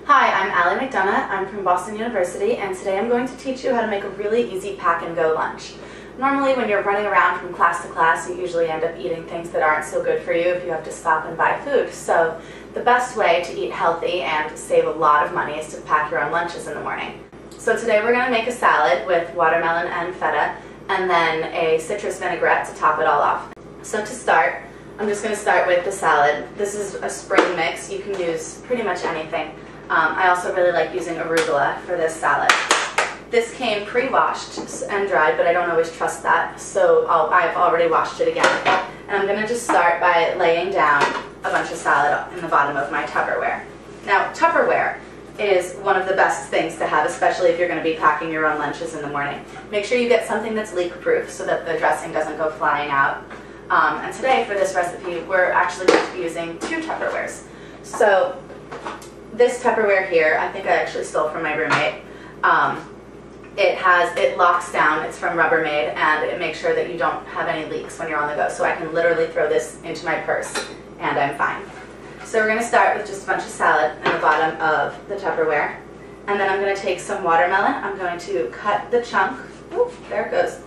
Hi, I'm Allie McDonough. I'm from Boston University, and today I'm going to teach you how to make a really easy pack-and-go lunch. Normally, when you're running around from class to class, you usually end up eating things that aren't so good for you if you have to stop and buy food. So the best way to eat healthy and save a lot of money is to pack your own lunches in the morning. So today we're going to make a salad with watermelon and feta, and then a citrus vinaigrette to top it all off. So to start, I'm just going to start with the salad. This is a spring mix. You can use pretty much anything. I also really like using arugula for this salad. This came pre-washed and dried, but I don't always trust that, so I've already washed it again. And I'm going to just start by laying down a bunch of salad in the bottom of my Tupperware. Now, Tupperware is one of the best things to have, especially if you're going to be packing your own lunches in the morning. Make sure you get something that's leak-proof so that the dressing doesn't go flying out. And today, for this recipe, we're actually going to be using 2 Tupperwares. So this Tupperware here, I think I actually stole from my roommate. It locks down, it's from Rubbermaid, and it makes sure that you don't have any leaks when you're on the go. So I can literally throw this into my purse and I'm fine. So we're going to start with just a bunch of salad in the bottom of the Tupperware. And then I'm going to take some watermelon. I'm going to cut the chunk, ooh, there it goes,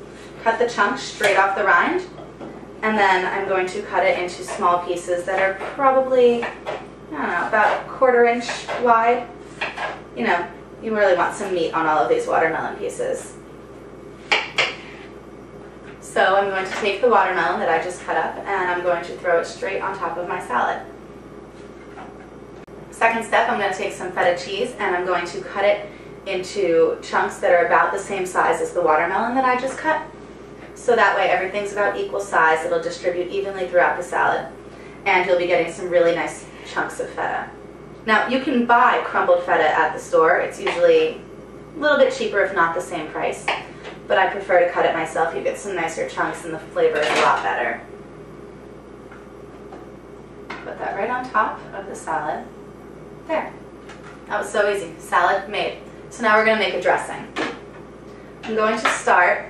cut the chunk straight off the rind. And then I'm going to cut it into small pieces that are probably, I don't know, about 1/4 inch wide. You know, you really want some meat on all of these watermelon pieces. So I'm going to take the watermelon that I just cut up and I'm going to throw it straight on top of my salad. Second step, I'm going to take some feta cheese and I'm going to cut it into chunks that are about the same size as the watermelon that I just cut. So that way everything's about equal size. It'll distribute evenly throughout the salad and you'll be getting some really nice chunks of feta. Now you can buy crumbled feta at the store. It's usually a little bit cheaper if not the same price, but I prefer to cut it myself. You get some nicer chunks and the flavor is a lot better. Put that right on top of the salad. There. That was so easy. Salad made. So now we're going to make a dressing. I'm going to start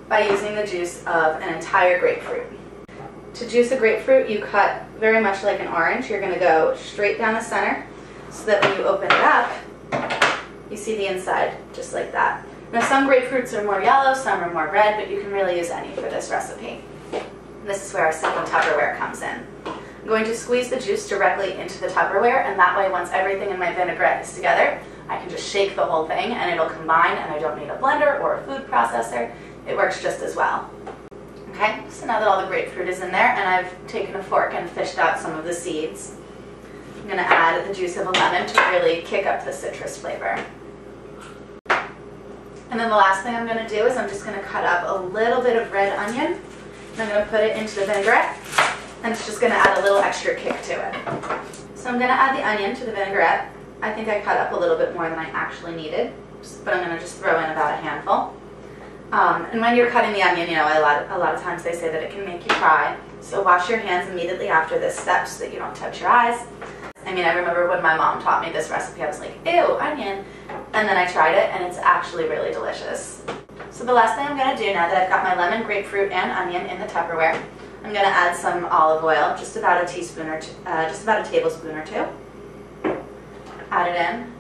by using the juice of an entire grapefruit. To juice a grapefruit, you cut very much like an orange. You're going to go straight down the center so that when you open it up, you see the inside just like that. Now some grapefruits are more yellow, some are more red, but you can really use any for this recipe. This is where our second Tupperware comes in. I'm going to squeeze the juice directly into the Tupperware, and that way once everything in my vinaigrette is together, I can just shake the whole thing and it'll combine, and I don't need a blender or a food processor. It works just as well. Okay, so now that all the grapefruit is in there and I've taken a fork and fished out some of the seeds, I'm going to add the juice of a lemon to really kick up the citrus flavor. And then the last thing I'm going to do is I'm just going to cut up a little bit of red onion and I'm going to put it into the vinaigrette, and it's just going to add a little extra kick to it. So I'm going to add the onion to the vinaigrette. I think I cut up a little bit more than I actually needed, but I'm going to just throw in about a handful. And when you're cutting the onion, you know, a lot of times they say that it can make you cry. So wash your hands immediately after this step so that you don't touch your eyes. I mean, I remember when my mom taught me this recipe, I was like, ew, onion. And then I tried it and it's actually really delicious. So the last thing I'm going to do now that I've got my lemon, grapefruit, and onion in the Tupperware, I'm going to add some olive oil, just about a teaspoon or just about a tablespoon or 2. Add it in.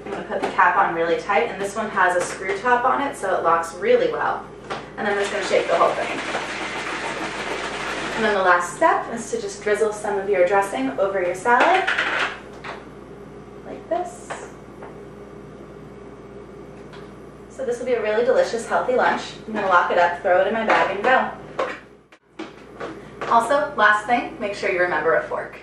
I'm going to put the cap on really tight, and this one has a screw top on it, so it locks really well. And then I'm just going to shake the whole thing. And then the last step is to just drizzle some of your dressing over your salad, like this. So this will be a really delicious, healthy lunch. I'm going to lock it up, throw it in my bag, and go. Also, last thing, make sure you remember a fork.